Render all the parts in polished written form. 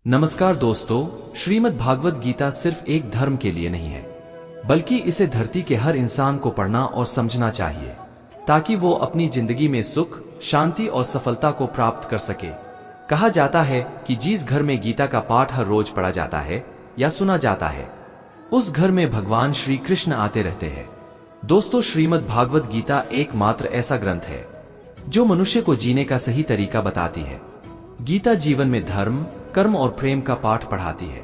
नमस्कार दोस्तों, श्रीमद् भागवत गीता सिर्फ एक धर्म के लिए नहीं है, बल्कि इसे धरती के हर इंसान को पढ़ना और समझना चाहिए ताकि वो अपनी जिंदगी में सुख, शांति और सफलता को प्राप्त कर सके। कहा जाता है कि जिस घर में गीता का पाठ हर रोज पढ़ा जाता है या सुना जाता है, उस घर में भगवान श्री कृष्ण आते रहते हैं। दोस्तों, श्रीमद् भागवत गीता एकमात्र ऐसा ग्रंथ है जो मनुष्य को जीने का सही तरीका बताती है। गीता जीवन में धर्म, कर्म और प्रेम का पाठ पढ़ाती है।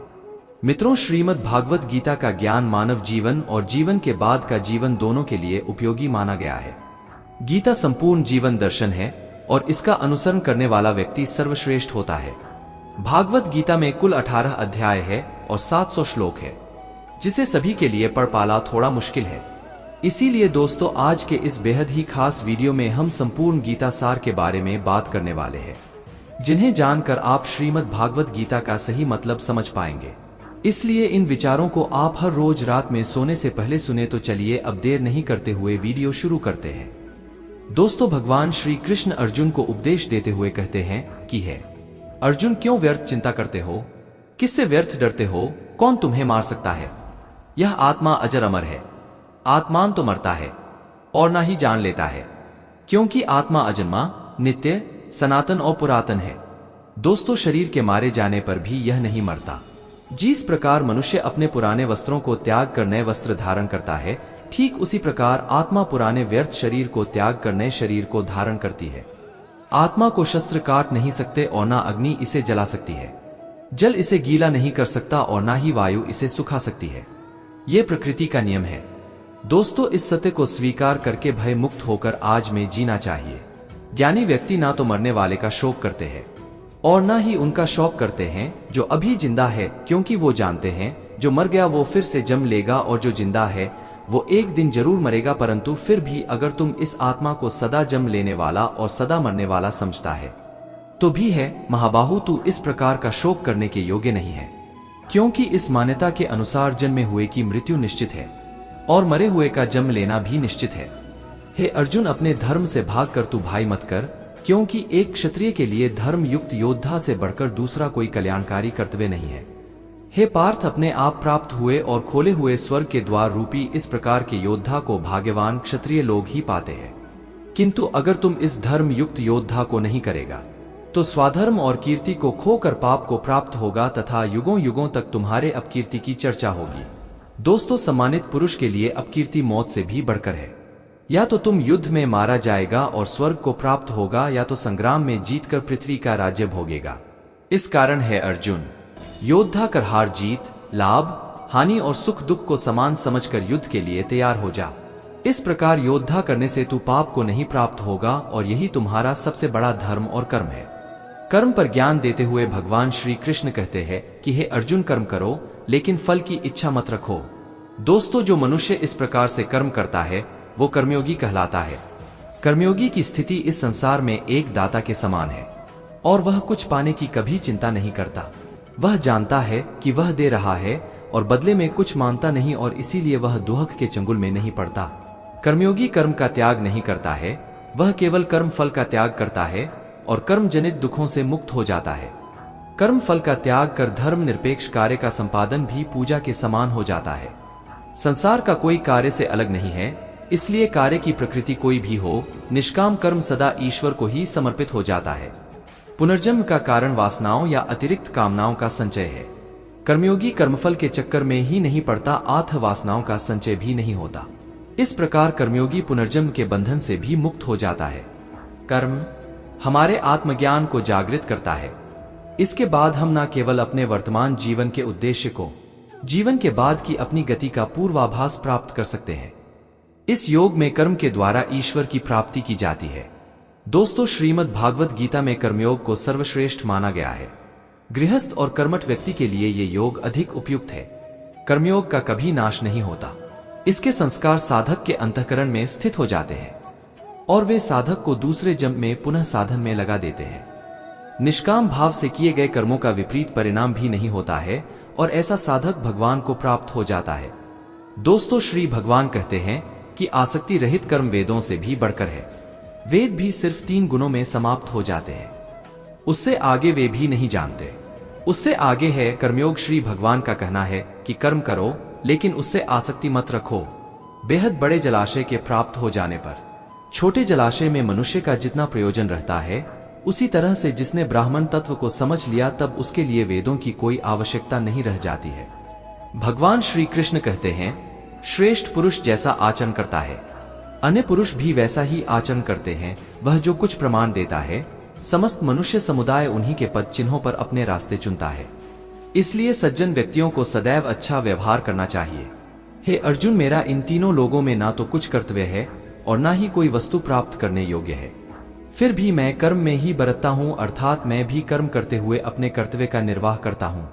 मित्रों, श्रीमद् भागवत गीता का ज्ञान मानव जीवन और जीवन के बाद का जीवन दोनों के लिए उपयोगी माना गया है। गीता संपूर्ण जीवन दर्शन है और इसका अनुसरण करने वाला व्यक्ति सर्वश्रेष्ठ होता है। भागवत गीता में कुल 18 अध्याय है और 700 श्लोक है, जिसे सभी के लिए पढ़ पाना थोड़ा मुश्किल है। इसीलिए दोस्तों, आज के इस बेहद ही खास वीडियो में हम संपूर्ण गीता सार के बारे में बात करने वाले हैं, जिन्हें जानकर आप श्रीमद् भागवत गीता का सही मतलब समझ पाएंगे। इसलिए इन विचारों को आप हर रोज रात में सोने से पहले सुने। तो चलिए अब देर नहीं करते हुए वीडियो शुरू करते हैं। दोस्तों, भगवान श्री कृष्ण अर्जुन को उपदेश देते हुए कहते हैं कि है अर्जुन, क्यों व्यर्थ चिंता करते हो? किससे व्यर्थ डरते हो? कौन तुम्हें मार सकता है? यह आत्मा अजर अमर है, आत्मान तो मरता है और ना ही जान लेता है, क्योंकि आत्मा अजन्मा, नित्य, सनातन और पुरातन है। दोस्तों, शरीर के मारे जाने पर भी यह नहीं मरता। जिस प्रकार मनुष्य अपने पुराने वस्त्रों को त्याग कर नए वस्त्र धारण करता है, ठीक उसी प्रकार आत्मा पुराने व्यर्थ शरीर को त्याग कर नए शरीर को धारण करती है। आत्मा को शस्त्र काट नहीं सकते और ना अग्नि इसे जला सकती है। जल इसे गीला नहीं कर सकता और ना ही वायु इसे सुखा सकती है। ये प्रकृति का नियम है। दोस्तों, इस सत्य को स्वीकार करके भय मुक्त होकर आज में जीना चाहिए। ज्ञानी व्यक्ति ना तो मरने वाले का शोक करते हैं और ना ही उनका शौक करते हैं जो अभी जिंदा है, क्योंकि वो जानते हैं जो मर गया वो फिर से जन्म लेगा और जो जिंदा है वो एक दिन जरूर मरेगा। परंतु फिर भी अगर तुम इस आत्मा को सदा जन्म लेने वाला और सदा मरने वाला समझता है तो भी है महाबाहु, तू इस प्रकार का शोक करने के योग्य नहीं है, क्योंकि इस मान्यता के अनुसार जन्मे हुए की मृत्यु निश्चित है और मरे हुए का जन्म लेना भी निश्चित है। हे अर्जुन, अपने धर्म से भागकर तू भाई मत कर, क्योंकि एक क्षत्रिय के लिए धर्म युक्त योद्धा से बढ़कर दूसरा कोई कल्याणकारी कर्तव्य नहीं है। हे पार्थ, अपने आप प्राप्त हुए और खोले हुए स्वर्ग के द्वार रूपी इस प्रकार के योद्धा को भाग्यवान क्षत्रिय लोग ही पाते हैं। किंतु अगर तुम इस धर्म युक्त योद्धा को नहीं करेगा तो स्वाधर्म और कीर्ति को खोकर पाप को प्राप्त होगा तथा युगों युगों तक तुम्हारे अपकीर्ति की चर्चा होगी। दोस्तों, सम्मानित पुरुष के लिए अपकीर्ति मौत से भी बढ़कर है। या तो तुम युद्ध में मारा जाएगा और स्वर्ग को प्राप्त होगा, या तो संग्राम में जीतकर पृथ्वी का राज्य भोगेगा। इस कारण है अर्जुन, योद्धा कर हार जीत, लाभ हानि और सुख दुख को समान समझकर युद्ध के लिए तैयार हो जा। इस प्रकार योद्धा करने से तू पाप को नहीं प्राप्त होगा और यही तुम्हारा सबसे बड़ा धर्म और कर्म है। कर्म पर ज्ञान देते हुए भगवान श्री कृष्ण कहते हैं कि हे अर्जुन, कर्म करो लेकिन फल की इच्छा मत रखो। दोस्तों, जो मनुष्य इस प्रकार से कर्म करता है वो कर्मयोगी कहलाता है। कर्मयोगी की स्थिति इस संसार में एक दाता के समान है और वह कुछ पाने की कभी चिंता नहीं करता। वह जानता है कि वह दे रहा है और बदले में कुछ मांगता नहीं, और इसीलिए वह दुहक के चंगुल में नहीं पड़ता। कर्मयोगी कर्म का त्याग नहीं करता है, वह केवल कर्म फल का त्याग करता है और कर्म जनित दुखों से मुक्त हो जाता है। कर्म फल का त्याग कर धर्म निरपेक्ष कार्य का संपादन भी पूजा के समान हो जाता है। संसार का कोई कार्य से अलग नहीं है, इसलिए कार्य की प्रकृति कोई भी हो, निष्काम कर्म सदा ईश्वर को ही समर्पित हो जाता है। पुनर्जन्म का कारण वासनाओं या अतिरिक्त कामनाओं का संचय है। कर्मयोगी कर्मफल के चक्कर में ही नहीं पड़ता, आथ वासनाओं का संचय भी नहीं होता। इस प्रकार कर्मयोगी पुनर्जन्म के बंधन से भी मुक्त हो जाता है। कर्म हमारे आत्मज्ञान को जागृत करता है। इसके बाद हम न केवल अपने वर्तमान जीवन के उद्देश्य को, जीवन के बाद की अपनी गति का पूर्वाभास प्राप्त कर सकते हैं। इस योग में कर्म के द्वारा ईश्वर की प्राप्ति की जाती है। दोस्तों, श्रीमद् भागवत गीता में कर्मयोग को सर्वश्रेष्ठ माना गया है। गृहस्थ और कर्मठ व्यक्ति के लिए ये योग अधिक उपयुक्त है। कर्मयोग का कभी नाश नहीं होता। इसके संस्कार साधक के अंतःकरण में स्थित हो जाते हैं और वे साधक को दूसरे जन्म में पुनः साधन में लगा देते हैं। निष्काम भाव से किए गए कर्मों का विपरीत परिणाम भी नहीं होता है और ऐसा साधक भगवान को प्राप्त हो जाता है। दोस्तों, श्री भगवान कहते हैं कि आसक्ति रहित कर्म वेदों से भी बढ़कर है। वेद भी सिर्फ 3 गुणों में समाप्त हो जाते हैं, उससे आगे वे भी नहीं जानते। उससे आगे है कर्मयोग। श्री भगवान का कहना है कि कर्म करो लेकिन उससे आसक्ति मत रखो। बेहद बड़े जलाशय के प्राप्त हो जाने पर छोटे जलाशय में मनुष्य का जितना प्रयोजन रहता है, उसी तरह से जिसने ब्राह्मण तत्व को समझ लिया तब उसके लिए वेदों की कोई आवश्यकता नहीं रह जाती है। भगवान श्री कृष्ण कहते हैं, श्रेष्ठ पुरुष जैसा आचरण करता है अन्य पुरुष भी वैसा ही आचरण करते हैं। वह जो कुछ प्रमाण देता है, समस्त मनुष्य समुदाय उन्हीं के पद चिन्हों पर अपने रास्ते चुनता है। इसलिए सज्जन व्यक्तियों को सदैव अच्छा व्यवहार करना चाहिए। हे अर्जुन, मेरा इन तीनों लोगों में ना तो कुछ कर्तव्य है और ना ही कोई वस्तु प्राप्त करने योग्य है। फिर भी मैं कर्म में ही बरतता हूँ, अर्थात मैं भी कर्म करते हुए अपने कर्तव्य का निर्वाह करता हूँ।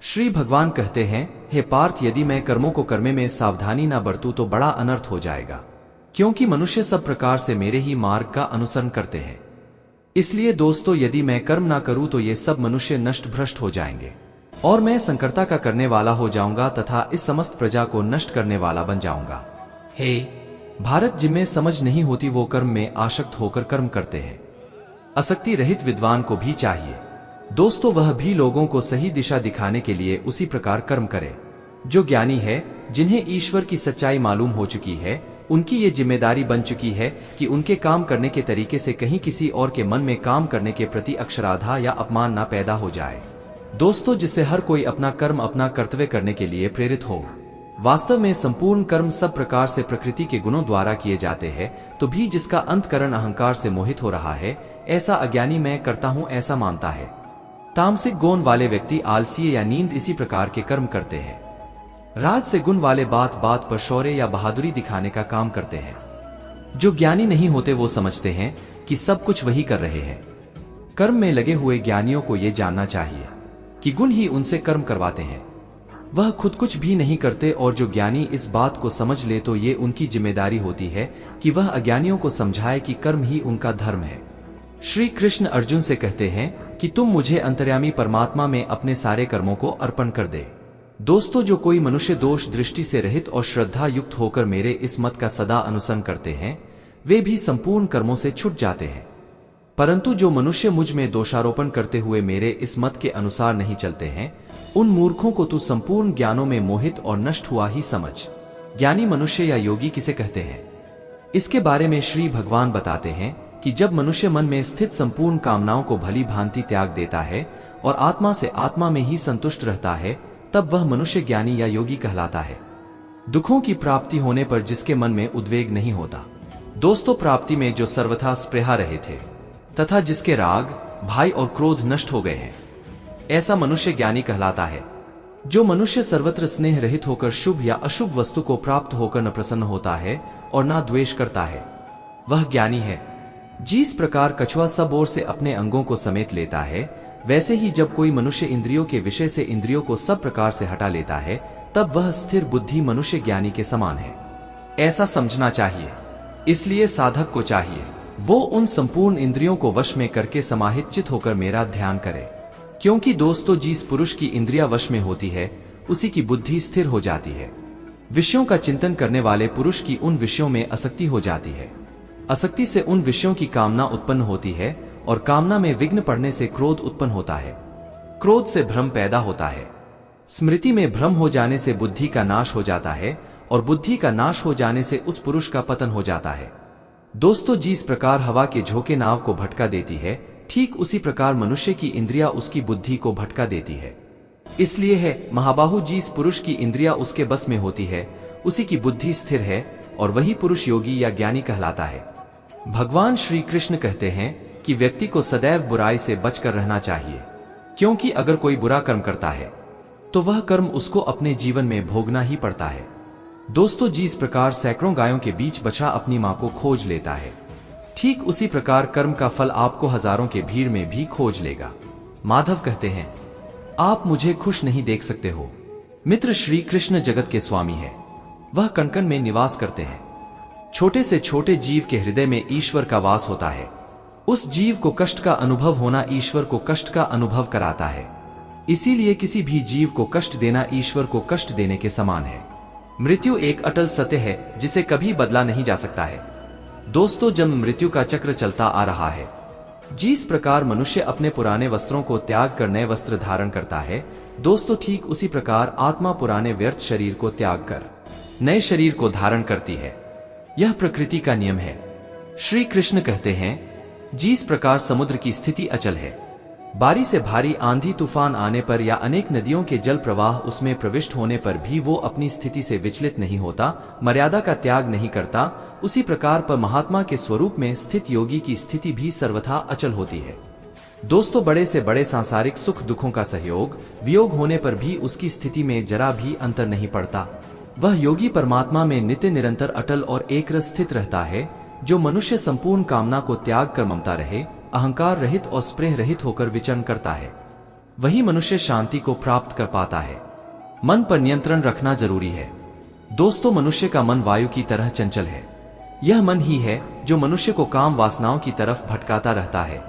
श्री भगवान कहते हैं, हे पार्थ, यदि मैं कर्मों को करने में सावधानी न बरतूं तो बड़ा अनर्थ हो जाएगा, क्योंकि मनुष्य सब प्रकार से मेरे ही मार्ग का अनुसरण करते हैं। इसलिए दोस्तों, यदि मैं कर्म ना करूं तो ये सब मनुष्य नष्ट भ्रष्ट हो जाएंगे और मैं संकरता का करने वाला हो जाऊंगा तथा इस समस्त प्रजा को नष्ट करने वाला बन जाऊंगा। हे भारत, जिनमें समझ नहीं होती वो कर्म में आसक्त होकर कर्म करते हैं। आसक्ति रहित विद्वान को भी चाहिए दोस्तों, वह भी लोगों को सही दिशा दिखाने के लिए उसी प्रकार कर्म करे। जो ज्ञानी है, जिन्हें ईश्वर की सच्चाई मालूम हो चुकी है, उनकी ये जिम्मेदारी बन चुकी है कि उनके काम करने के तरीके से कहीं किसी और के मन में काम करने के प्रति अक्षराधा या अपमान ना पैदा हो जाए दोस्तों, जिससे हर कोई अपना कर्म अपना कर्तव्य करने के लिए प्रेरित हो। वास्तव में संपूर्ण कर्म सब प्रकार से प्रकृति के गुणों द्वारा किए जाते हैं, तो भी जिसका अंतकरण अहंकार से मोहित हो रहा है, ऐसा अज्ञानी मैं करता हूं ऐसा मानता है। तामसिक गुण वाले व्यक्ति आलसी या नींद इसी प्रकार के कर्म करते हैं। राज से गुण वाले बात बात पर शौर्य या बहादुरी दिखाने का काम करते हैं। जो ज्ञानी नहीं होते वो समझते हैं कि सब कुछ वही कर रहे हैं। कर्म में लगे हुए ज्ञानियों को ये जानना चाहिए कि गुण ही उनसे कर्म करवाते हैं, वह खुद कुछ भी नहीं करते। और जो ज्ञानी इस बात को समझ ले तो ये उनकी जिम्मेदारी होती है कि वह अज्ञानियों को समझाए कि कर्म ही उनका धर्म है। श्री कृष्ण अर्जुन से कहते हैं कि तुम मुझे अंतर्यामी परमात्मा में अपने सारे कर्मों को अर्पण कर दे। दोस्तों, जो कोई मनुष्य दोष दृष्टि से रहित और श्रद्धा युक्त होकर मेरे इस मत का सदा अनुसरण करते हैं, वे भी संपूर्ण कर्मों से छूट जाते हैं। परंतु जो मनुष्य मुझ में दोषारोपण करते हुए मेरे इस मत के अनुसार नहीं चलते हैं, उन मूर्खों को तू संपूर्ण ज्ञानों में मोहित और नष्ट हुआ ही समझ। ज्ञानी मनुष्य या योगी किसे कहते हैं, इसके बारे में श्री भगवान बताते हैं कि जब मनुष्य मन में स्थित संपूर्ण कामनाओं को भली भांति त्याग देता है और आत्मा से आत्मा में ही संतुष्ट रहता है, तब वह मनुष्य ज्ञानी या योगी कहलाता है। दुखों की प्राप्ति होने पर जिसके मन में उद्वेग नहीं होता दोस्तों, प्राप्ति में जो सर्वथा स्पृहा रहे थे तथा जिसके राग, भय और क्रोध नष्ट हो गए हैं, ऐसा मनुष्य ज्ञानी कहलाता है। जो मनुष्य सर्वत्र स्नेह रहित होकर शुभ या अशुभ वस्तु को प्राप्त होकर न प्रसन्न होता है और न द्वेष करता है, वह ज्ञानी है। जिस प्रकार कछुआ सब ओर से अपने अंगों को समेट लेता है, वैसे ही जब कोई मनुष्य इंद्रियों के विषय से इंद्रियों को सब प्रकार से हटा लेता है, तब वह स्थिर बुद्धि मनुष्य ज्ञानी के समान है, ऐसा समझना चाहिए। इसलिए साधक को चाहिए वो उन संपूर्ण इंद्रियों को वश में करके समाहित चित होकर मेरा ध्यान करे, क्योंकि दोस्तों, जिस पुरुष की इंद्रिया वश में होती है उसी की बुद्धि स्थिर हो जाती है। विषयों का चिंतन करने वाले पुरुष की उन विषयों में आसक्ति हो जाती है। आसक्ति से उन विषयों की कामना उत्पन्न होती है और कामना में विघ्न पड़ने से क्रोध उत्पन्न होता है। क्रोध से भ्रम पैदा होता है। स्मृति में भ्रम हो जाने से बुद्धि का नाश हो जाता है और बुद्धि का नाश हो जाने से उस पुरुष का पतन हो जाता है। दोस्तों, जिस प्रकार हवा के झोंके नाव को भटका देती है, ठीक उसी प्रकार मनुष्य की इंद्रिया उसकी बुद्धि को भटका देती है। इसलिए है महाबाहु, जिस पुरुष की इंद्रिया उसके बस में होती है उसी की बुद्धि स्थिर है और वही पुरुष योगी या ज्ञानी कहलाता है। भगवान श्री कृष्ण कहते हैं कि व्यक्ति को सदैव बुराई से बचकर रहना चाहिए, क्योंकि अगर कोई बुरा कर्म करता है तो वह कर्म उसको अपने जीवन में भोगना ही पड़ता है। दोस्तों, जिस प्रकार सैकड़ों गायों के बीच बछड़ा अपनी मां को खोज लेता है, ठीक उसी प्रकार कर्म का फल आपको हजारों के भीड़ में भी खोज लेगा। माधव कहते हैं, आप मुझे खुश नहीं देख सकते हो। मित्र श्री कृष्ण जगत के स्वामी है, वह कण कण में निवास करते हैं। छोटे से छोटे जीव के हृदय में ईश्वर का वास होता है। उस जीव को कष्ट का अनुभव होना ईश्वर को कष्ट का अनुभव कराता है। इसीलिए किसी भी जीव को कष्ट देना ईश्वर को कष्ट देने के समान है। मृत्यु एक अटल सत्य है जिसे कभी बदला नहीं जा सकता है। दोस्तों, जब मृत्यु का चक्र चलता आ रहा है, जिस प्रकार मनुष्य अपने पुराने वस्त्रों को त्याग कर नए वस्त्र धारण करता है, दोस्तों ठीक उसी प्रकार आत्मा पुराने व्यर्थ शरीर को त्याग कर नए शरीर को धारण करती है। यह प्रकृति का नियम है। श्री कृष्ण कहते हैं, जिस प्रकार समुद्र की स्थिति अचल है, भारी से भारी आंधी तूफान आने पर या अनेक नदियों के जल प्रवाह उसमें प्रविष्ट होने पर भी वो अपनी स्थिति से विचलित नहीं होता, मर्यादा का त्याग नहीं करता, उसी प्रकार परमात्मा के स्वरूप में स्थित योगी की स्थिति भी सर्वथा अचल होती है। दोस्तों, बड़े से बड़े सांसारिक सुख दुखों का सहयोग वियोग होने पर भी उसकी स्थिति में जरा भी अंतर नहीं पड़ता। वह योगी परमात्मा में नित्य निरंतर अटल और एक रस स्थित रहता है। जो मनुष्य संपूर्ण कामना को त्याग कर ममता रहे, अहंकार रहित और स्प्रेह रहित होकर विचरण करता है, वही मनुष्य शांति को प्राप्त कर पाता है। मन पर नियंत्रण रखना जरूरी है। दोस्तों, मनुष्य का मन वायु की तरह चंचल है। यह मन ही है जो मनुष्य को काम वासनाओं की तरफ भटकाता रहता है।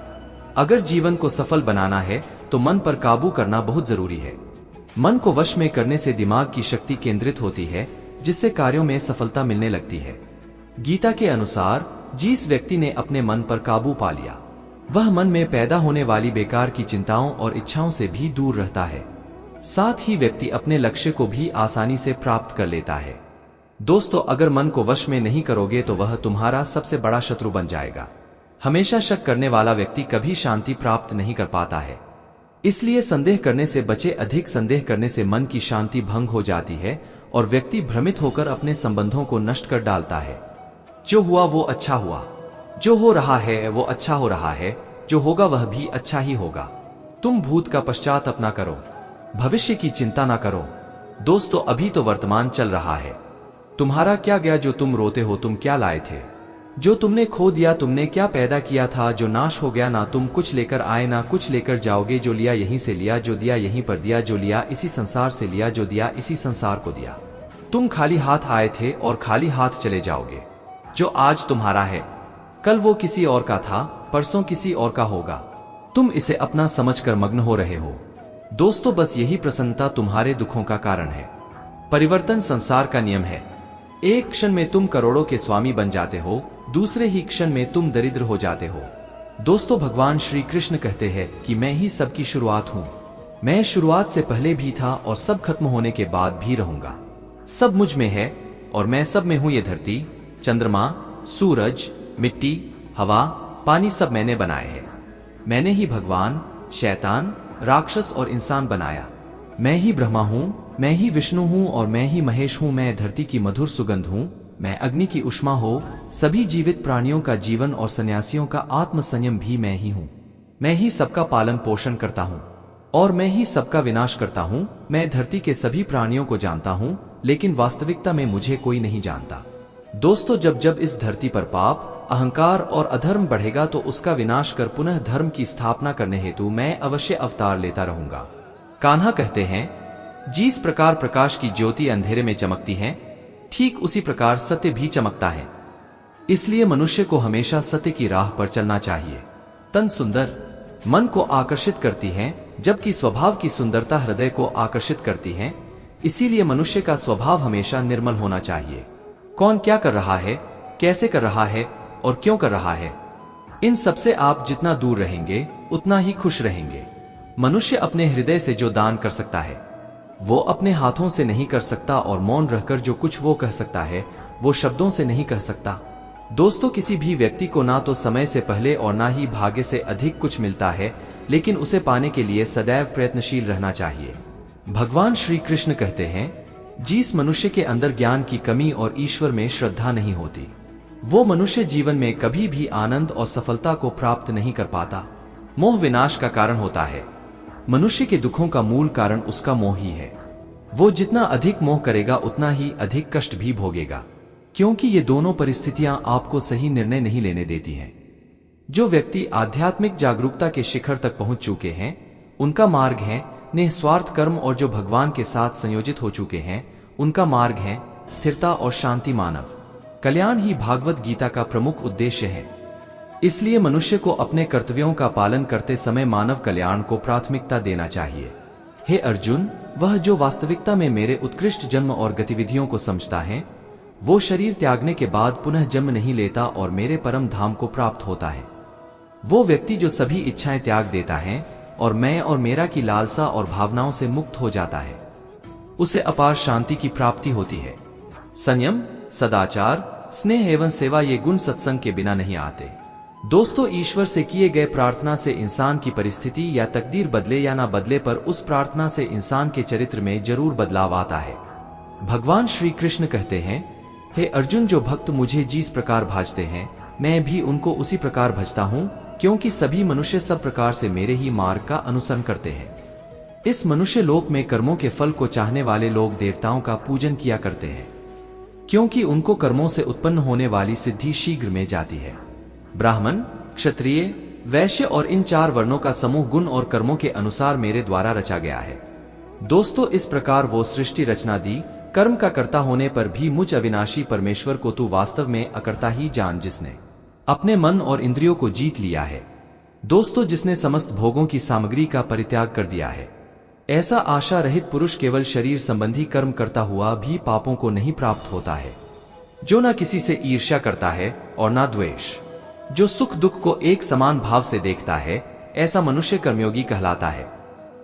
अगर जीवन को सफल बनाना है तो मन पर काबू करना बहुत जरूरी है। मन को वश में करने से दिमाग की शक्ति केंद्रित होती है, जिससे कार्यों में सफलता मिलने लगती है। गीता के अनुसार जिस व्यक्ति ने अपने मन पर काबू पा लिया, वह मन में पैदा होने वाली बेकार की चिंताओं और इच्छाओं से भी दूर रहता है। साथ ही व्यक्ति अपने लक्ष्य को भी आसानी से प्राप्त कर लेता है। दोस्तों, अगर मन को वश में नहीं करोगे तो वह तुम्हारा सबसे बड़ा शत्रु बन जाएगा। हमेशा शक करने वाला व्यक्ति कभी शांति प्राप्त नहीं कर पाता है। इसलिए संदेह करने से बचे। अधिक संदेह करने से मन की शांति भंग हो जाती है और व्यक्ति भ्रमित होकर अपने संबंधों को नष्ट कर डालता है। जो हुआ वो अच्छा हुआ, जो हो रहा है वो अच्छा हो रहा है, जो होगा वह भी अच्छा ही होगा। तुम भूत का पश्चाताप ना करो, भविष्य की चिंता ना करो। दोस्तों, अभी तो वर्तमान चल रहा है। तुम्हारा क्या गया जो तुम रोते हो? तुम क्या लाए थे जो तुमने खो दिया? तुमने क्या पैदा किया था जो नाश हो गया? ना तुम कुछ लेकर आए ना कुछ लेकर जाओगे। जो लिया यहीं से लिया, जो दिया यहीं पर दिया, जो लिया इसी संसार से लिया, जो दिया इसी संसार को दिया। तुम खाली हाथ आए थे और खाली हाथ चले जाओगे। जो आज तुम्हारा है कल वो किसी और का था, परसों किसी और का होगा। तुम इसे अपना समझकर मग्न हो रहे हो। दोस्तों, बस यही प्रसन्नता तुम्हारे दुखों का कारण है। परिवर्तन संसार का नियम है। एक क्षण में तुम करोड़ों के स्वामी बन जाते हो, दूसरे ही क्षण में तुम दरिद्र हो जाते हो। दोस्तों, भगवान श्री कृष्ण कहते हैं कि मैं ही सबकी शुरुआत हूँ। मैं शुरुआत से पहले भी था और सब खत्म होने के बाद भी रहूंगा। सब मुझ में है और मैं सब में हूँ। ये धरती, चंद्रमा, सूरज, मिट्टी, हवा, पानी सब मैंने बनाए हैं। मैंने ही भगवान, शैतान, राक्षस और इंसान बनाया। मैं ही ब्रह्मा हूँ, मैं ही विष्णु हूँ और मैं ही महेश हूँ। मैं धरती की मधुर सुगंध हूँ, मैं अग्नि की उष्मा हो, सभी जीवित प्राणियों का जीवन और सन्यासियों का आत्म संयम भी मैं ही हूँ। मैं ही सबका पालन पोषण करता हूँ और मैं ही सबका विनाश करता हूँ। मैं धरती के सभी प्राणियों को जानता हूँ, लेकिन वास्तविकता में मुझे कोई नहीं जानता। दोस्तों, जब जब इस धरती पर पाप, अहंकार और अधर्म बढ़ेगा तो उसका विनाश कर पुनः धर्म की स्थापना करने हेतु मैं अवश्य अवतार लेता रहूंगा। कान्हा कहते हैं, जिस प्रकार प्रकाश की ज्योति अंधेरे में चमकती है, ठीक उसी प्रकार सत्य भी चमकता है। इसलिए मनुष्य को हमेशा सत्य की राह पर चलना चाहिए। तन सुंदर मन को आकर्षित करती है, जबकि स्वभाव की सुंदरता हृदय को आकर्षित करती है। इसीलिए मनुष्य का स्वभाव हमेशा निर्मल होना चाहिए। कौन क्या कर रहा है, कैसे कर रहा है और क्यों कर रहा है, इन सबसे आप जितना दूर रहेंगे उतना ही खुश रहेंगे। मनुष्य अपने हृदय से जो दान कर सकता है वो अपने हाथों से नहीं कर सकता, और मौन रहकर जो कुछ वो कह सकता है वो शब्दों से नहीं कह सकता। दोस्तों, किसी भी व्यक्ति को ना तो समय से पहले और ना ही भाग्य से अधिक कुछ मिलता है, लेकिन उसे पाने के लिए सदैव प्रयत्नशील रहना चाहिए। भगवान श्री कृष्ण कहते हैं, जिस मनुष्य के अंदर ज्ञान की कमी और ईश्वर में श्रद्धा नहीं होती, वो मनुष्य जीवन में कभी भी आनंद और सफलता को प्राप्त नहीं कर पाता। मोह विनाश का कारण होता है। मनुष्य के दुखों का मूल कारण उसका मोह ही है। वो जितना अधिक मोह करेगा उतना ही अधिक कष्ट भी भोगेगा, क्योंकि ये दोनों परिस्थितियां आपको सही निर्णय नहीं लेने देती हैं। जो व्यक्ति आध्यात्मिक जागरूकता के शिखर तक पहुंच चुके हैं, उनका मार्ग है निस्वार्थ कर्म, और जो भगवान के साथ संयोजित हो चुके हैं, उनका मार्ग है स्थिरता और शांति। मानव कल्याण ही भागवत गीता का प्रमुख उद्देश्य है। इसलिए मनुष्य को अपने कर्तव्यों का पालन करते समय मानव कल्याण को प्राथमिकता देना चाहिए। हे अर्जुन, वह जो वास्तविकता में मेरे उत्कृष्ट जन्म और गतिविधियों को समझता है, वो शरीर त्यागने के बाद पुनः जन्म नहीं लेता और मेरे परम धाम को प्राप्त होता है। वो व्यक्ति जो सभी इच्छाएं त्याग देता है और मैं और मेरा की लालसा और भावनाओं से मुक्त हो जाता है, उसे अपार शांति की प्राप्ति होती है। संयम, सदाचार, स्नेह एवं सेवा ये गुण सत्संग के बिना नहीं आते। दोस्तों, ईश्वर से किए गए प्रार्थना से इंसान की परिस्थिति या तकदीर बदले या ना बदले, पर उस प्रार्थना से इंसान के चरित्र में जरूर बदलाव आता है। भगवान श्री कृष्ण कहते हैं, हे अर्जुन, जो भक्त मुझे जिस प्रकार भाजते हैं मैं भी उनको उसी प्रकार भजता हूँ, क्योंकि सभी मनुष्य सब प्रकार से मेरे ही मार्ग का अनुसरण करते हैं। इस मनुष्य लोक में कर्मों के फल को चाहने वाले लोग देवताओं का पूजन किया करते हैं, क्योंकि उनको कर्मों से उत्पन्न होने वाली सिद्धि शीघ्र में जाती है। ब्राह्मण, क्षत्रिय, वैश्य और इन 4 वर्णों का समूह गुण और कर्मों के अनुसार मेरे द्वारा रचा गया है। दोस्तों, इस प्रकार वो सृष्टि रचना दी, कर्म का कर्ता होने पर भी मुझ अविनाशी परमेश्वर को तू वास्तव में अकर्ता ही जान, जिसने अपने मन और इंद्रियों को जीत लिया है। दोस्तों, जिसने समस्त भोगों की सामग्री का परित्याग कर दिया है, ऐसा आशा रहित पुरुष केवल शरीर संबंधी कर्म करता हुआ भी पापों को नहीं प्राप्त होता है। जो ना किसी से ईर्ष्या करता है और ना द्वेष, जो सुख दुख को एक समान भाव से देखता है, ऐसा मनुष्य कर्मयोगी कहलाता है।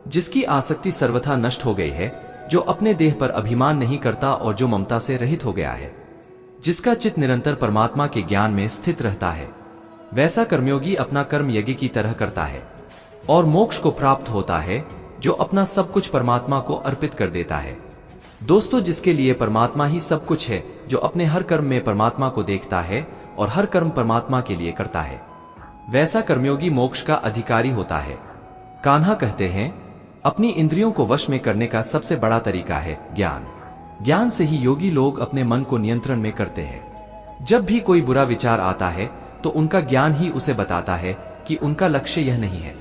जिसकी आसक्ति सर्वथा नष्ट हो गई है, जो अपने देह पर अभिमान नहीं करता और जो ममता से रहित हो गया है, जिसका चित्त निरंतर परमात्मा के ज्ञान में स्थित रहता है, वैसा कर्मयोगी अपना कर्म यज्ञ की तरह करता है और मोक्ष को प्राप्त होता है, जो अपना सब कुछ परमात्मा को अर्पित कर देता है। दोस्तों, जिसके लिए परमात्मा ही सब कुछ है, जो अपने हर कर्म में परमात्मा को देखता है और हर कर्म परमात्मा के लिए करता है, वैसा कर्मयोगी मोक्ष का अधिकारी होता है। कान्हा कहते हैं, अपनी इंद्रियों को वश में करने का सबसे बड़ा तरीका है ज्ञान। ज्ञान से ही योगी लोग अपने मन को नियंत्रण में करते हैं। जब भी कोई बुरा विचार आता है तो उनका ज्ञान ही उसे बताता है कि उनका लक्ष्य यह नहीं है।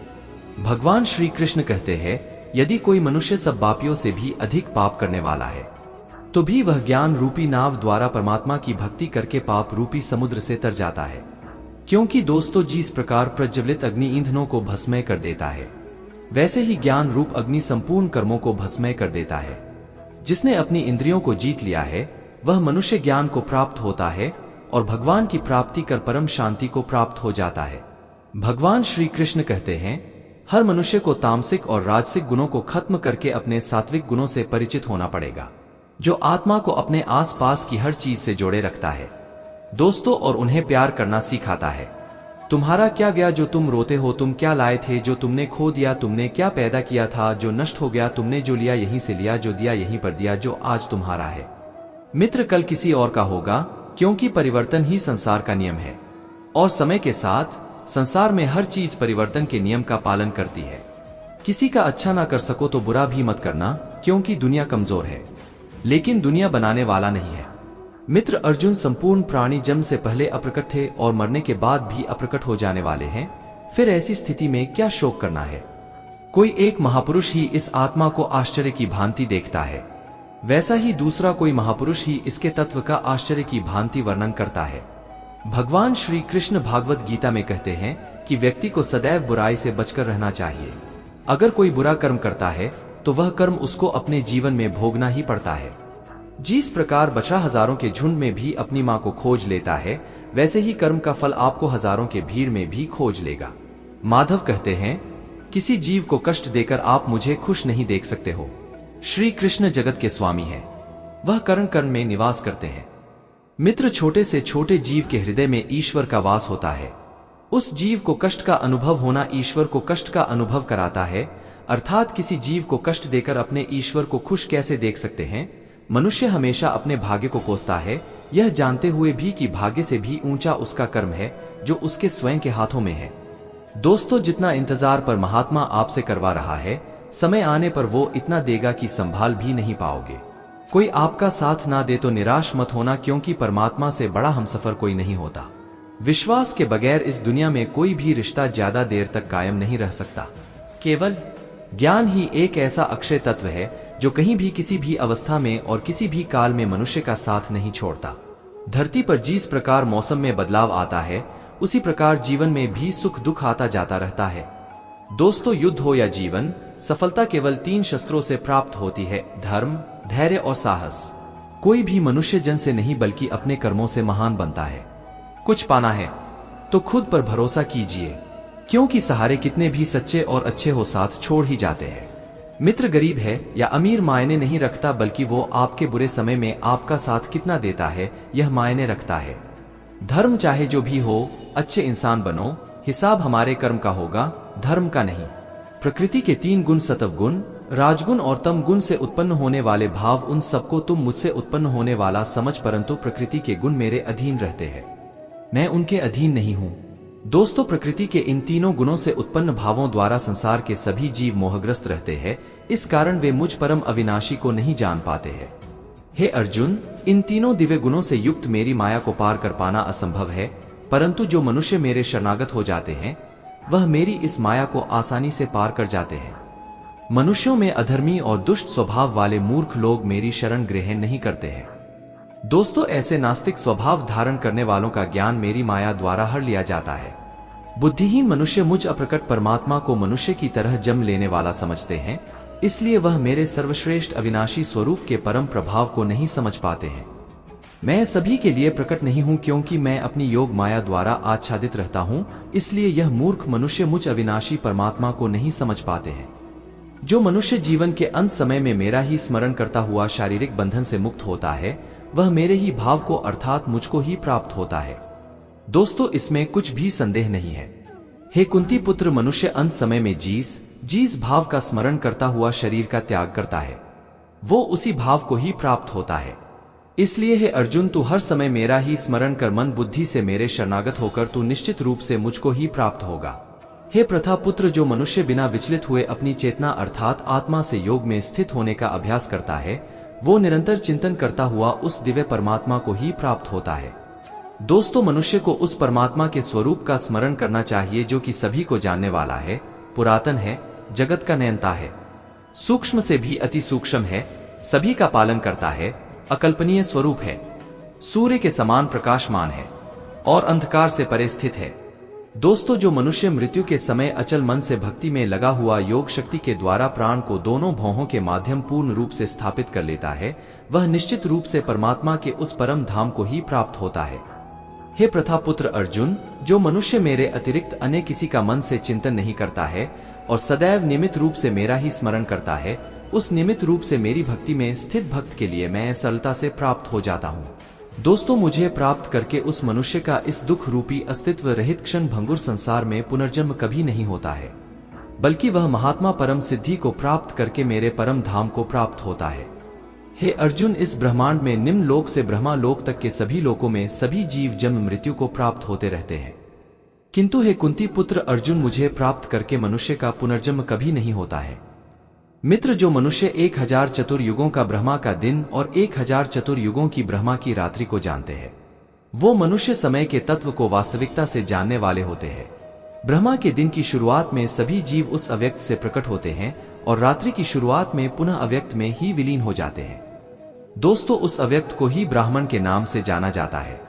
भगवान श्री कृष्ण कहते हैं, यदि कोई मनुष्य सब पापियों से भी अधिक पाप करने वाला है, तो भी वह ज्ञान रूपी नाव द्वारा परमात्मा की भक्ति करके पाप रूपी समुद्र से तर जाता है। क्योंकि दोस्तों, जिस प्रकार प्रज्वलित अग्नि ईंधनों को भस्मय कर देता है, वैसे ही ज्ञान रूप अग्नि संपूर्ण कर्मों को भस्मय कर देता है। जिसने अपनी इंद्रियों को जीत लिया है, वह मनुष्य ज्ञान को प्राप्त होता है और भगवान की प्राप्ति कर परम शांति को प्राप्त हो जाता है। भगवान श्री कृष्ण कहते हैं, हर मनुष्य को तामसिक और राजसिक गुणों को खत्म करके अपने सात्विक गुणों से परिचित होना पड़ेगा, जो आत्मा को अपने आसपास की हर चीज से जोड़े रखता है दोस्तों, और उन्हें प्यार करना सिखाता है। तुम्हारा क्या गया जो तुम रोते हो, तुम क्या लाए थे जो तुमने खो दिया, तुमने क्या पैदा किया था जो नष्ट हो गया, तुमने जो लिया यहीं से लिया, जो दिया यहीं पर दिया, जो आज तुम्हारा है मित्र कल किसी और का होगा, क्योंकि परिवर्तन ही संसार का नियम है और समय के साथ संसार में हर चीज परिवर्तन के नियम का पालन करती है। किसी का अच्छा ना कर सको तो बुरा भी मत करना, क्योंकि दुनिया कमजोर है लेकिन दुनिया बनाने वाला नहीं है। मित्र अर्जुन, संपूर्ण प्राणी जन्म से पहले अप्रकट थे और मरने के बाद भी अप्रकट हो जाने वाले हैं, फिर ऐसी स्थिति में क्या शोक करना है। कोई एक महापुरुष ही इस आत्मा को आश्चर्य की भांति देखता है, वैसा ही दूसरा कोई महापुरुष ही इसके तत्व का आश्चर्य की भांति वर्णन करता है। भगवान श्री कृष्ण भागवत गीता में कहते हैं कि व्यक्ति को सदैव बुराई से बचकर रहना चाहिए। अगर कोई बुरा कर्म करता है तो वह कर्म उसको अपने जीवन में भोगना ही पड़ता है। जिस प्रकार बछड़ा हजारों के झुंड में भी अपनी मां को खोज लेता है, वैसे ही कर्म का फल आपको हजारों के भीड़ में भी खोज लेगा। माधव कहते हैं, किसी जीव को कष्ट देकर आप मुझे खुश नहीं देख सकते हो। श्री कृष्ण जगत के स्वामी हैं, वह कर्ण कर्ण में निवास करते हैं। मित्र, छोटे से छोटे जीव के हृदय में ईश्वर का वास होता है। उस जीव को कष्ट का अनुभव होना ईश्वर को कष्ट का अनुभव कराता है। अर्थात किसी जीव को कष्ट देकर अपने ईश्वर को खुश कैसे देख सकते हैं। मनुष्य हमेशा अपने भाग्य को कोसता है, यह जानते हुए भी कि भाग्य से भी ऊंचा उसका कर्म है जो उसके स्वयं के हाथों में है। दोस्तों, जितना इंतजार पर महात्मा आपसे करवा रहा है, समय आने पर वो इतना देगा कि संभाल भी नहीं पाओगे। कोई आपका साथ ना दे तो निराश मत होना, क्योंकि परमात्मा से बड़ा हमसफर कोई नहीं होता। विश्वास के बगैर इस दुनिया में कोई भी रिश्ता ज्यादा देर तक कायम नहीं रह सकता। केवल ज्ञान ही एक ऐसा अक्षय तत्व है जो कहीं भी किसी भी अवस्था में और किसी भी काल में मनुष्य का साथ नहीं छोड़ता। धरती पर जिस प्रकार मौसम में बदलाव आता है, उसी प्रकार जीवन में भी सुख दुख आता जाता रहता है। दोस्तों, युद्ध हो या जीवन, सफलता केवल 3 शस्त्रों से प्राप्त होती है: धर्म, धैर्य और साहस। कोई भी मनुष्य जन से नहीं बल्कि अपने कर्मों से महान बनता है। कुछ पाना है तो खुद पर भरोसा कीजिए। क्योंकि सहारे कितने भी सच्चे और अच्छे हो साथ छोड़ ही जाते हैं। मित्र गरीब है या अमीर मायने नहीं रखता, बल्कि वो आपके बुरे समय में आपका साथ कितना देता है यह मायने रखता है। धर्म चाहे जो भी हो, अच्छे इंसान बनो, हिसाब हमारे कर्म का होगा, धर्म का नहीं। प्रकृति के 3 गुण सत्व गुण, राजगुण और तम गुण से उत्पन्न होने वाले भाव, उन सबको तुम मुझसे उत्पन्न होने वाला समझ, परंतु प्रकृति के गुण मेरे अधीन रहते हैं, मैं उनके अधीन नहीं हूं। दोस्तों, प्रकृति के इन तीनों गुणों से उत्पन्न भावों द्वारा संसार के सभी जीव मोहग्रस्त रहते हैं, इस कारण वे मुझ परम अविनाशी को नहीं जान पाते हैं। हे अर्जुन, इन तीनों दिव्य गुणों से युक्त मेरी माया को पार कर पाना असंभव है, परंतु जो मनुष्य मेरे शरणागत हो जाते हैं वह मेरी इस माया को आसानी से पार कर जाते हैं। मनुष्यों में अधर्मी और दुष्ट स्वभाव वाले मूर्ख लोग मेरी शरण ग्रहण नहीं करते हैं। दोस्तों, ऐसे नास्तिक स्वभाव धारण करने वालों का ज्ञान मेरी माया द्वारा हर लिया जाता है। बुद्धिहीन मनुष्य मुझ अप्रकट परमात्मा को मनुष्य की तरह जन्म लेने वाला समझते हैं, इसलिए वह मेरे सर्वश्रेष्ठ अविनाशी स्वरूप के परम प्रभाव को नहीं समझ पाते हैं। मैं सभी के लिए प्रकट नहीं हूं, क्योंकि मैं अपनी योग माया द्वारा आच्छादित रहता हूं, इसलिए यह मूर्ख मनुष्य मुझ अविनाशी परमात्मा को नहीं समझ पाते हैं। जो मनुष्य जीवन के अंत समय में मेरा ही स्मरण करता हुआ शारीरिक बंधन से मुक्त होता है, वह मेरे ही भाव को अर्थात मुझको ही प्राप्त होता है। दोस्तों, इसमें कुछ भी संदेह नहीं है। हे कुंती पुत्र, मनुष्य अंत समय में जीस भाव का स्मरण करता हुआ शरीर का त्याग करता है, वो उसी भाव को ही प्राप्त होता है। इसलिए हे अर्जुन, तू हर समय मेरा ही स्मरण कर मन बुद्धि से मेरे शरणागत होकर तू निश्चित रूप से मुझको ही प्राप्त होगा। हे प्रथा पुत्र, जो मनुष्य बिना विचलित हुए अपनी चेतना अर्थात आत्मा से योग में स्थित होने का अभ्यास करता है, वो निरंतर चिंतन करता हुआ उस दिव्य परमात्मा को ही प्राप्त होता है। दोस्तों, मनुष्य को उस परमात्मा के स्वरूप का स्मरण करना चाहिए जो कि सभी को जानने वाला है, पुरातन है, जगत का नियंता है, सूक्ष्म से भी अति सूक्ष्म है, सभी का पालन करता है, अकल्पनीय स्वरूप है, सूर्य के समान प्रकाशमान है और अंधकार से परे स्थित है। दोस्तों, जो मनुष्य मृत्यु के समय अचल मन से भक्ति में लगा हुआ योग शक्ति के द्वारा प्राण को दोनों भौहों के माध्यम पूर्ण रूप से स्थापित कर लेता है, वह निश्चित रूप से परमात्मा के उस परम धाम को ही प्राप्त होता है। हे प्रथा पुत्र अर्जुन, जो मनुष्य मेरे अतिरिक्त अन्य किसी का मन से चिंतन नहीं करता है और सदैव निमित्त रूप से मेरा ही स्मरण करता है, उस निमित्त रूप से मेरी भक्ति में स्थित भक्त के लिए मैं सरलता से प्राप्त हो जाता हूँ। दोस्तों, मुझे प्राप्त करके उस मनुष्य का इस दुख रूपी अस्तित्व रहित क्षण भंगुर संसार में पुनर्जन्म कभी नहीं होता है, बल्कि वह महात्मा परम सिद्धि को प्राप्त करके मेरे परम धाम को प्राप्त होता है। हे अर्जुन, इस ब्रह्मांड में निम्न लोक से ब्रह्मा लोक तक के सभी लोकों में सभी जीव जन्म मृत्यु को प्राप्त होते रहते हैं, किंतु हे कुंती पुत्र अर्जुन, मुझे प्राप्त करके मनुष्य का पुनर्जन्म कभी नहीं होता है। मित्र, जो मनुष्य 1000 चतुर्युगों का ब्रह्मा का दिन और 1000 चतुर्युगों की ब्रह्मा की रात्रि को जानते हैं, वो मनुष्य समय के तत्व को वास्तविकता से जानने वाले होते हैं। ब्रह्मा के दिन की शुरुआत में सभी जीव उस अव्यक्त से प्रकट होते हैं और रात्रि की शुरुआत में पुनः अव्यक्त में ही विलीन हो जाते हैं। दोस्तों, उस अव्यक्त को ही ब्राह्मण के नाम से जाना जाता है।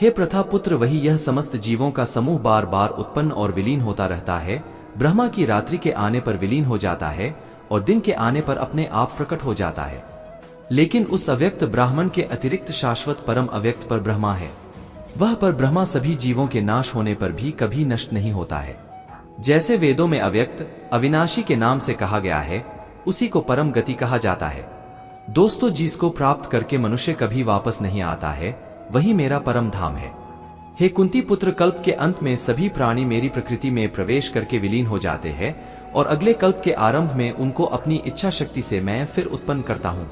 हे प्रथा पुत्र, वही यह समस्त जीवों का समूह बार बार उत्पन्न और विलीन होता रहता है। ब्रह्मा की रात्रि के आने पर विलीन हो जाता है और दिन के आने पर अपने आप प्रकट हो जाता है, लेकिन उस अव्यक्त ब्राह्मण के अतिरिक्त शाश्वत परम अव्यक्त पर ब्रह्मा है। वह पर ब्रह्मा सभी जीवों के नाश होने पर भी कभी नष्ट नहीं होता है। जैसे वेदों में अव्यक्त अविनाशी के नाम से कहा गया है, उसी को परम गति कहा जाता है। दोस्तों, जिसको प्राप्त करके मनुष्य कभी वापस नहीं आता है, वही मेरा परम धाम है। हे कुंती पुत्र, कल्प के अंत में सभी प्राणी मेरी प्रकृति में प्रवेश करके विलीन हो जाते हैं और अगले कल्प के आरंभ में उनको अपनी इच्छा शक्ति से मैं फिर उत्पन्न करता हूँ।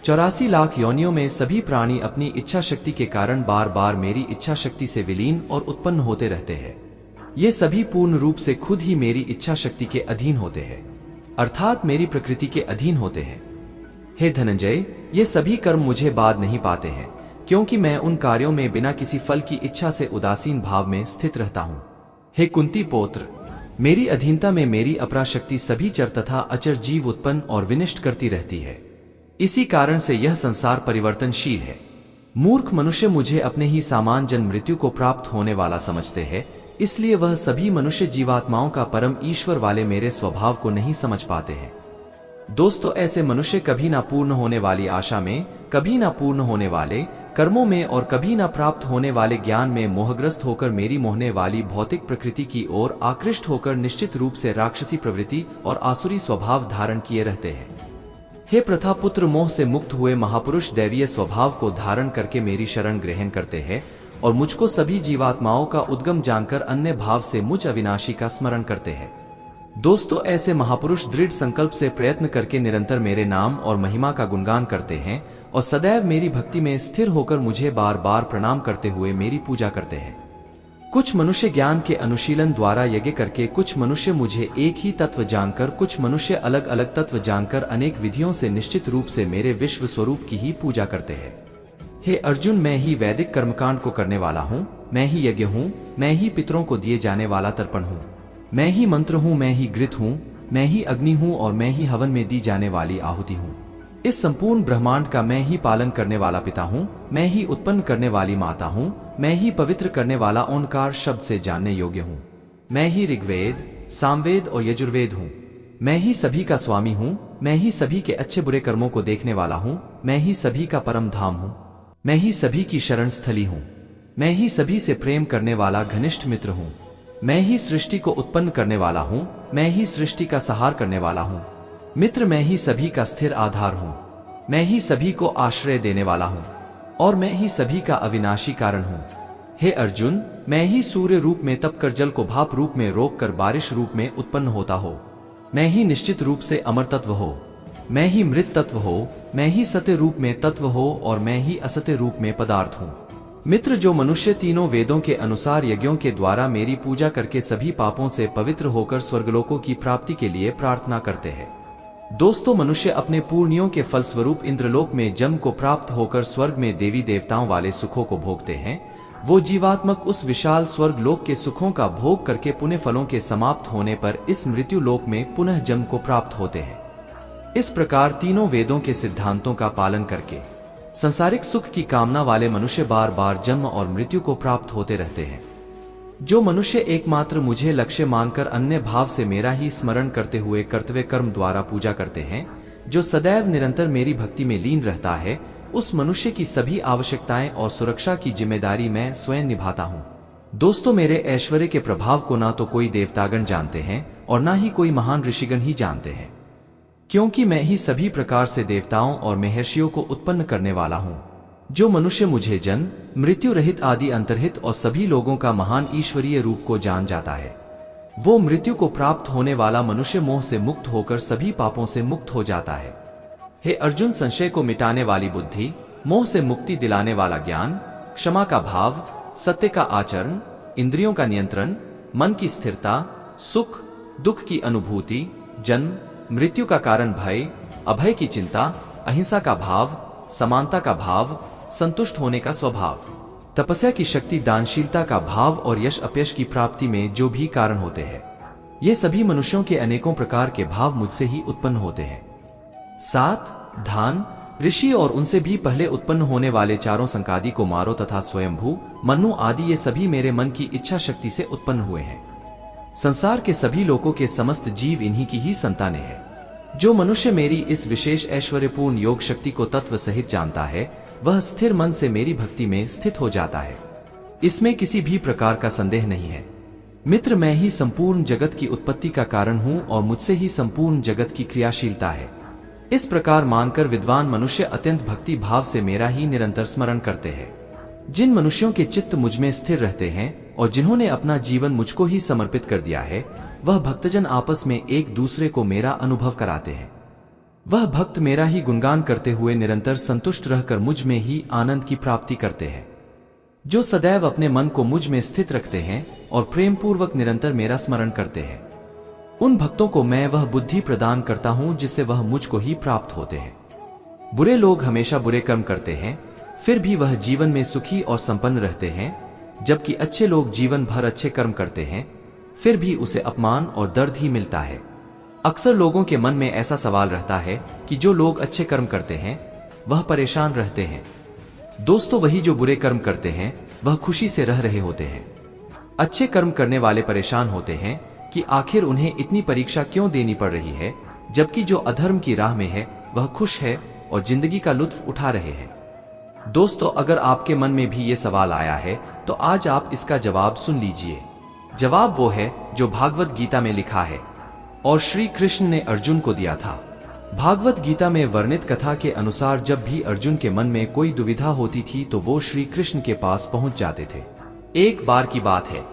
84 लाख योनियों में सभी प्राणी अपनी इच्छा शक्ति के कारण बार बार मेरी इच्छा शक्ति से विलीन और उत्पन्न होते रहते हैं। ये सभी पूर्ण रूप से खुद ही मेरी इच्छा शक्ति के अधीन होते हैं, अर्थात मेरी प्रकृति के अधीन होते हैं। हे धनंजय, ये सभी कर्म मुझे बाध नहीं पाते हैं, क्योंकि मैं उन कार्यों में बिना किसी फल की इच्छा से उदासीन भाव में स्थित रहता हूँ। हे कुंती पौत्र, मेरी अधीनता में मेरी अपरा शक्ति सभी चर तथा अचर जीव उत्पन्न और विनिष्ट करती रहती है। इसी कारण से यह संसार परिवर्तनशील है। मूर्ख मनुष्य मुझे अपने ही सामान जन्म मृत्यु को प्राप्त होने वाला समझते हैं, इसलिए वह सभी मनुष्य जीवात्माओं का परम ईश्वर वाले मेरे स्वभाव को नहीं समझ पाते हैं। दोस्तों, ऐसे मनुष्य कभी ना पूर्ण होने वाली आशा में, कभी ना पूर्ण होने वाले कर्मों में और कभी न प्राप्त होने वाले ज्ञान में मोहग्रस्त होकर मेरी मोहने वाली भौतिक प्रकृति की ओर आकृष्ट होकर निश्चित रूप से राक्षसी प्रवृत्ति और आसुरी स्वभाव धारण किए रहते हैं। हे प्रथा पुत्र, मोह से मुक्त हुए महापुरुष दैवीय स्वभाव को धारण करके मेरी शरण ग्रहण करते हैं और मुझको सभी जीवात्माओं का उद्गम जानकर अन्य भाव से मुझ अविनाशी का स्मरण करते हैं। दोस्तों, ऐसे महापुरुष दृढ़ संकल्प से प्रयत्न करके निरंतर मेरे नाम और महिमा का गुणगान करते हैं और सदैव मेरी भक्ति में स्थिर होकर मुझे बार बार प्रणाम करते हुए मेरी पूजा करते हैं। कुछ मनुष्य ज्ञान के अनुशीलन द्वारा यज्ञ करके, कुछ मनुष्य मुझे एक ही तत्व जानकर, कुछ मनुष्य अलग अलग तत्व जानकर अनेक विधियों से निश्चित रूप से मेरे विश्व स्वरूप की ही पूजा करते हैं। हे अर्जुन, मैं ही वैदिक कर्मकांड को करने वाला हूँ, मैं ही यज्ञ हूँ, मैं ही पितरों को दिए जाने वाला तर्पण हूँ, मैं ही मंत्र हूँ, मैं ही घृत हूँ, मैं ही अग्नि हूँ और मैं ही हवन में दी जाने वाली आहुति हूँ। इस संपूर्ण ब्रह्मांड का मैं ही पालन करने वाला पिता हूँ, मैं ही उत्पन्न करने वाली माता हूँ, मैं ही पवित्र करने वाला ओंकार शब्द से जानने योग्य हूँ, मैं ही ऋग्वेद, सामवेद और यजुर्वेद हूँ, मैं ही सभी का स्वामी हूँ, मैं ही सभी के अच्छे बुरे कर्मों को देखने वाला हूँ, मैं ही सभी का परम धाम हूँ, मैं ही सभी की शरण स्थली हूँ, मैं ही सभी से प्रेम करने वाला घनिष्ठ मित्र हूँ, मैं ही सृष्टि को उत्पन्न करने वाला हूँ, मैं ही सृष्टि का संहार करने वाला हूँ। मित्र, मैं ही सभी का स्थिर आधार हूँ, मैं ही सभी को आश्रय देने वाला हूँ और मैं ही सभी का अविनाशी कारण हूँ। हे अर्जुन, मैं ही सूर्य रूप में तप कर जल को भाप रूप में रोक कर बारिश रूप में उत्पन्न होता हो, मैं ही निश्चित रूप से अमर तत्व हो, मैं ही मृत तत्व हो, मैं ही सत्य रूप में तत्व हो और मैं ही असत्य रूप में पदार्थ हूँ। मित्र, जो मनुष्य तीनों वेदों के अनुसार यज्ञों के द्वारा मेरी पूजा करके सभी पापों से पवित्र होकर स्वर्गलोकों की प्राप्ति के लिए प्रार्थना करते हैं। दोस्तों, मनुष्य अपने पुण्यों के फलस्वरूप इंद्रलोक में जन्म को प्राप्त होकर स्वर्ग में देवी देवताओं वाले सुखों को भोगते हैं। वो जीवात्मक उस विशाल स्वर्ग लोक के सुखों का भोग करके पुण्य फलों के समाप्त होने पर इस मृत्यु लोक में पुनः जन्म को प्राप्त होते हैं। इस प्रकार तीनों वेदों के सिद्धांतों का पालन करके संसारिक सुख की कामना वाले मनुष्य बार बार जन्म और मृत्यु को प्राप्त होते रहते हैं। जो मनुष्य एकमात्र मुझे लक्ष्य मानकर अन्य भाव से मेरा ही स्मरण करते हुए कर्तव्य कर्म द्वारा पूजा करते हैं, जो सदैव निरंतर मेरी भक्ति में लीन रहता है, उस मनुष्य की सभी आवश्यकताएं और सुरक्षा की जिम्मेदारी मैं स्वयं निभाता हूँ। दोस्तों, मेरे ऐश्वर्य के प्रभाव को ना तो कोई देवतागण जानते हैं और ना ही कोई महान ऋषिगण ही जानते हैं, क्योंकि मैं ही सभी प्रकार से देवताओं और महर्षियों को उत्पन्न करने वाला हूँ। जो मनुष्य मुझे जन्म, मृत्यु रहित, आदि अंतरहित और सभी लोगों का महान ईश्वरीय रूप को जान जाता है, वो मृत्यु को प्राप्त होने वाला मनुष्य मोह से मुक्त होकर सभी पापों से मुक्त हो जाता है। हे अर्जुन, संशय को मिटाने वाली बुद्धि, मोह से मुक्ति दिलाने वाला ज्ञान, क्षमा का भाव, सत्य का आचरण, इंद्रियों का नियंत्रण, मन की स्थिरता, सुख दुख की अनुभूति, जन्म मृत्यु का कारण भय, अभय की चिंता, अहिंसा का भाव, समानता का भाव, संतुष्ट होने का स्वभाव, तपस्या की शक्ति, दानशीलता का भाव और यश अपयश की प्राप्ति में जो भी कारण होते हैं, ये सभी मनुष्यों के अनेकों प्रकार के भाव मुझसे ही उत्पन्न होते हैं। 7 धान, ऋषि और उनसे भी पहले उत्पन्न होने वाले चारों संकादि को मारो तथा स्वयंभू, मनु आदि ये सभी मेरे मन की इच्छा शक्ति से उत्पन्न हुए हैं। संसार के सभी लोगों के समस्त जीव इन्हीं की ही संतानें हैं। जो मनुष्य मेरी इस विशेष ऐश्वर्यपूर्ण योग शक्ति को तत्व सहित जानता है, वह स्थिर मन से मेरी भक्ति में स्थित हो जाता है। इसमें किसी भी प्रकार का संदेह नहीं है। मित्र, मैं ही संपूर्ण जगत की उत्पत्ति का कारण हूँ और मुझसे ही संपूर्ण जगत की क्रियाशीलता है। इस प्रकार मानकर विद्वान मनुष्य अत्यंत भक्ति भाव से मेरा ही निरंतर स्मरण करते हैं। जिन मनुष्यों के चित्त मुझ में स्थिर रहते हैं और जिन्होंने अपना जीवन मुझको ही समर्पित कर दिया है, वह भक्तजन आपस में एक दूसरे को मेरा अनुभव कराते हैं। वह भक्त मेरा ही गुणगान करते हुए निरंतर संतुष्ट रहकर मुझ में ही आनंद की प्राप्ति करते हैं। जो सदैव अपने मन को मुझ में स्थित रखते हैं और प्रेम पूर्वक निरंतर मेरा स्मरण करते हैं, उन भक्तों को मैं वह बुद्धि प्रदान करता हूं जिससे वह मुझको ही प्राप्त होते हैं। बुरे लोग हमेशा बुरे कर्म करते हैं, फिर भी वह जीवन में सुखी और संपन्न रहते हैं, जबकि अच्छे लोग जीवन भर अच्छे कर्म करते हैं, फिर भी उसे अपमान और दर्द ही मिलता है। अक्सर लोगों के मन में ऐसा सवाल रहता है कि जो लोग अच्छे कर्म करते हैं वह परेशान रहते हैं। दोस्तों, वही जो बुरे कर्म करते हैं वह खुशी से रह रहे होते हैं। अच्छे कर्म करने वाले परेशान होते हैं कि आखिर उन्हें इतनी परीक्षा क्यों देनी पड़ रही है, जबकि जो अधर्म की राह में है वह खुश है और जिंदगी का लुत्फ उठा रहे हैं। दोस्तों, अगर आपके मन में भी ये सवाल आया है तो आज आप इसका जवाब सुन लीजिए। जवाब वो है जो भागवत गीता में लिखा है और श्री कृष्ण ने अर्जुन को दिया था। भागवत गीता में वर्णित कथा के अनुसार जब भी अर्जुन के मन में कोई दुविधा होती थी तो वो श्री कृष्ण के पास पहुंच जाते थे। एक बार की बात है,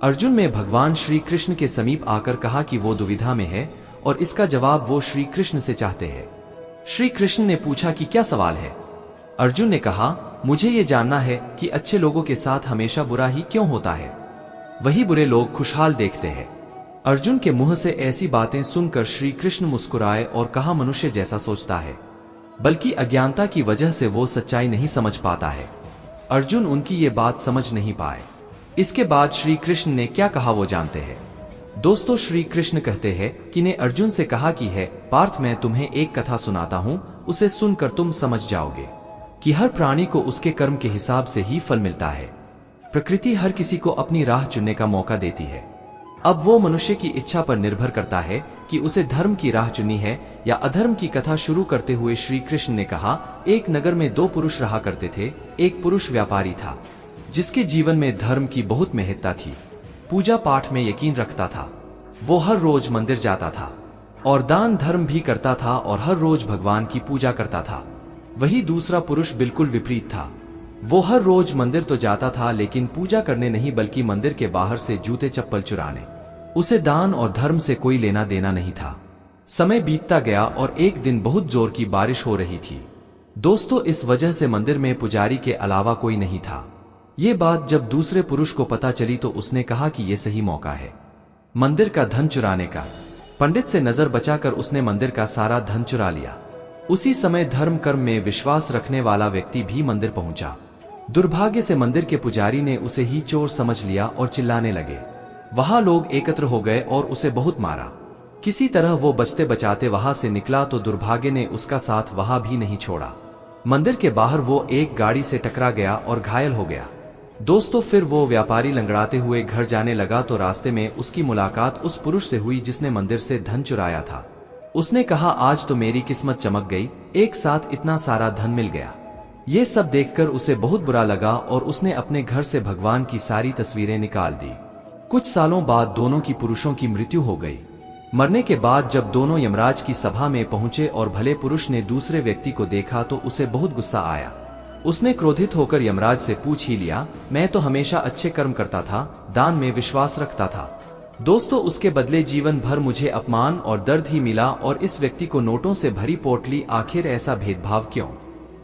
अर्जुन ने भगवान श्री कृष्ण के समीप आकर कहा कि वो दुविधा में है और इसका जवाब वो श्री कृष्ण से चाहते हैं। श्री कृष्ण ने पूछा कि क्या सवाल है। अर्जुन ने कहा, मुझे ये जानना है कि अच्छे लोगों के साथ हमेशा बुरा ही क्यों होता है, वही बुरे लोग खुशहाल देखते हैं। अर्जुन के मुंह से ऐसी बातें सुनकर श्री कृष्ण मुस्कुराए और कहा, मनुष्य जैसा सोचता है, बल्कि अज्ञानता की वजह से वो सच्चाई नहीं समझ पाता है। अर्जुन उनकी ये बात समझ नहीं पाए। इसके बाद श्री कृष्ण ने क्या कहा वो जानते हैं। दोस्तों, श्री कृष्ण कहते हैं कि ने अर्जुन से कहा कि है पार्थ, मैं तुम्हें एक कथा सुनाता हूं, उसे सुनकर तुम समझ जाओगे कि हर प्राणी को उसके कर्म के हिसाब से ही फल मिलता है। प्रकृति हर किसी को अपनी राह चुनने का मौका देती है। अब वो मनुष्य की इच्छा पर निर्भर करता है कि उसे धर्म की राह चुनी है या अधर्म की कथा शुरू करते हुए श्री कृष्ण ने कहा, एक नगर में दो पुरुष रहा करते थे। एक पुरुष व्यापारी था जिसके जीवन में धर्म की बहुत महत्ता थी, पूजा पाठ में यकीन रखता था। वो हर रोज मंदिर जाता था और दान धर्म भी करता था और हर रोज भगवान की पूजा करता था। वही दूसरा पुरुष बिल्कुल विपरीत था। वो हर रोज मंदिर तो जाता था लेकिन पूजा करने नहीं बल्कि मंदिर के बाहर से जूते चप्पल चुराने। उसे दान और धर्म से कोई लेना देना नहीं था। समय बीतता गया और एक दिन बहुत जोर की बारिश हो रही थी। दोस्तों, इस वजह से मंदिर में पुजारी के अलावा कोई नहीं था। ये बात जब दूसरे पुरुष को पता चली तो उसने कहा कि यह सही मौका है मंदिर का धन चुराने का। पंडित से नजर बचाकर उसने मंदिर का सारा धन चुरा लिया। उसी समय धर्म कर्म में विश्वास रखने वाला व्यक्ति भी मंदिर पहुंचा। दुर्भाग्य से मंदिर के पुजारी ने उसे ही चोर समझ लिया और चिल्लाने लगे। वहां लोग एकत्र हो गए और उसे बहुत मारा। किसी तरह वो बचते बचाते वहां से निकला तो दुर्भाग्य ने उसका साथ वहां भी नहीं छोड़ा। मंदिर के बाहर वो एक गाड़ी से टकरा गया और घायल हो गया। दोस्तों, फिर वो व्यापारी लंगड़ाते हुए घर जाने लगा तो रास्ते में उसकी मुलाकात उस पुरुष से हुई जिसने मंदिर से धन चुराया था। उसने कहा, आज तो मेरी किस्मत चमक गई, एक साथ इतना सारा धन मिल गया। ये सब देखकर उसे बहुत बुरा लगा और उसने अपने घर से भगवान की सारी तस्वीरें निकाल दी। कुछ सालों बाद दोनों की पुरुषों की मृत्यु हो गई। मरने के बाद जब दोनों यमराज की सभा में पहुंचे और भले पुरुष ने दूसरे व्यक्ति को देखा तो उसे बहुत गुस्सा आया। उसने क्रोधित होकर यमराज से पूछ ही लिया, मैं तो हमेशा अच्छे कर्म करता था, दान में विश्वास रखता था। दोस्तों, उसके बदले जीवन भर मुझे अपमान और दर्द ही मिला और इस व्यक्ति को नोटों से भरी पोटली, आखिर ऐसा भेदभाव क्यों?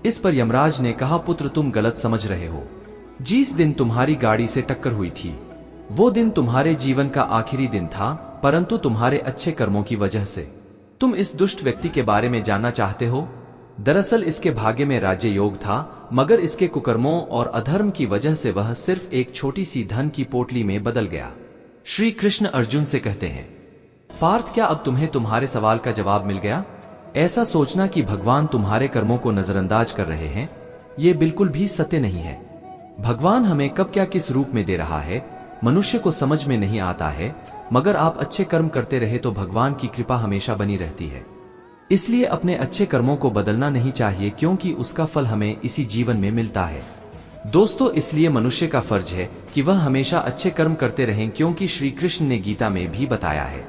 इस पर यमराज ने कहा, पुत्र तुम गलत समझ रहे हो। जिस दिन तुम्हारी गाड़ी से टक्कर हुई थी वो दिन तुम्हारे जीवन का आखिरी दिन था, परंतु तुम्हारे अच्छे कर्मों की वजह से तुम इस दुष्ट व्यक्ति के बारे में जानना चाहते हो। दरअसल इसके भाग्य में राज्य योग था, मगर इसके कुकर्मों और अधर्म की वजह से वह सिर्फ एक छोटी सी धन की पोटली में बदल गया। श्री कृष्ण अर्जुन से कहते हैं, पार्थ, क्या अब तुम्हें तुम्हारे सवाल का जवाब मिल गया? ऐसा सोचना कि भगवान तुम्हारे कर्मों को नजरअंदाज कर रहे हैं, ये बिल्कुल भी सत्य नहीं है। भगवान हमें कब क्या किस रूप में दे रहा है मनुष्य को समझ में नहीं आता है, मगर आप अच्छे कर्म करते रहे तो भगवान की कृपा हमेशा बनी रहती है। इसलिए अपने अच्छे कर्मों को बदलना नहीं चाहिए, क्योंकि उसका फल हमें इसी जीवन में मिलता है। दोस्तों, इसलिए मनुष्य का फर्ज है कि वह हमेशा अच्छे कर्म करते रहें, क्योंकि श्री कृष्ण ने गीता में भी बताया है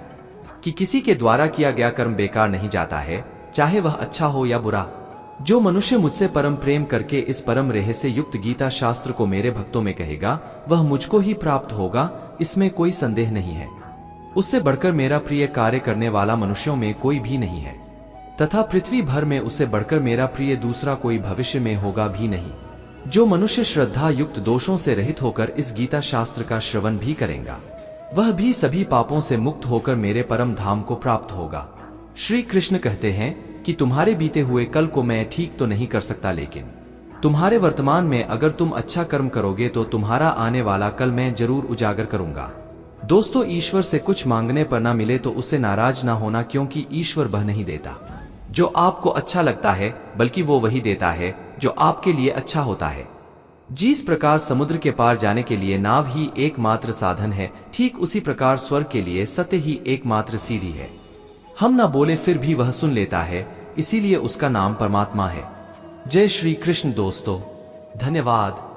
कि किसी के द्वारा किया गया कर्म बेकार नहीं जाता है, चाहे वह अच्छा हो या बुरा। जो मनुष्य मुझसे परम प्रेम करके इस परम रहस्य युक्त गीता शास्त्र को मेरे भक्तों में कहेगा, वह मुझको ही प्राप्त होगा, इसमें कोई संदेह नहीं है। उससे बढ़कर मेरा प्रिय कार्य करने वाला मनुष्यों में कोई भी नहीं है, तथा पृथ्वी भर में उससे बढ़कर मेरा प्रिय दूसरा कोई भविष्य में होगा भी नहीं। जो मनुष्य श्रद्धा युक्त दोषों से रहित होकर इस गीता शास्त्र का श्रवण भी करेगा, वह भी सभी पापों से मुक्त होकर मेरे परम धाम को प्राप्त होगा। श्री कृष्ण कहते हैं कि तुम्हारे बीते हुए कल को मैं ठीक तो नहीं कर सकता, लेकिन तुम्हारे वर्तमान में अगर तुम अच्छा कर्म करोगे तो तुम्हारा आने वाला कल मैं जरूर उजागर करूंगा। दोस्तों, ईश्वर से कुछ मांगने पर ना मिले तो उससे नाराज ना होना, क्योंकि ईश्वर वह नहीं देता जो आपको अच्छा लगता है, बल्कि वो वही देता है जो आपके लिए अच्छा होता है। जिस प्रकार समुद्र के पार जाने के लिए नाव ही एकमात्र साधन है, ठीक उसी प्रकार स्वर्ग के लिए सत्य ही एकमात्र सीढ़ी है। हम ना बोले फिर भी वह सुन लेता है, इसीलिए उसका नाम परमात्मा है। जय श्री कृष्ण। दोस्तों, धन्यवाद।